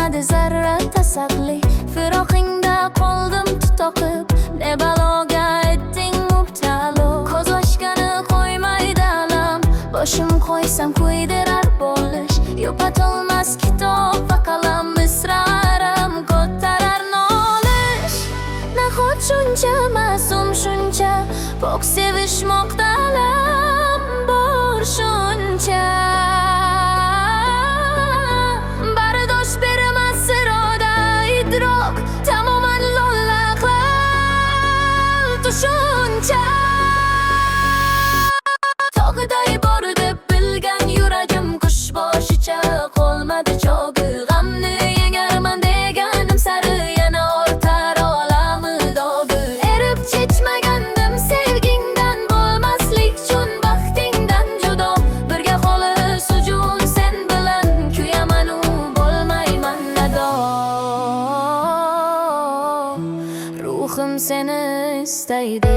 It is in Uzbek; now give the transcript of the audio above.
bermadi zarra tasalli. Firoqingda qoldim tutoqib, ne baloga etding mubtalo. Ko'z ochgani qo'ymaydi alam, boshim qo'ysam kuydirar bo'lish. Yopatolmas kitob va qalam, misrarim ko'tarar nolish. Nahot shuncha ma'sum, shuncha pok sevishmoqda alam bor shuncha. Bardosh bermas iroda, idrok tamoman lola qil tushuncha. Tog'iday bor deb bilgan yuragim qush boshicha qolmadi cho'g'i. G'amni yengarman deganim sari yana ortar olami dog'i. Erib chechmagandim sevgingdan, bo'lmaslik uchun baxtingdan judo. Birga qolish uchun sen bilan kuyaman u bo'lmayman nado. Ruhim seni istaydi.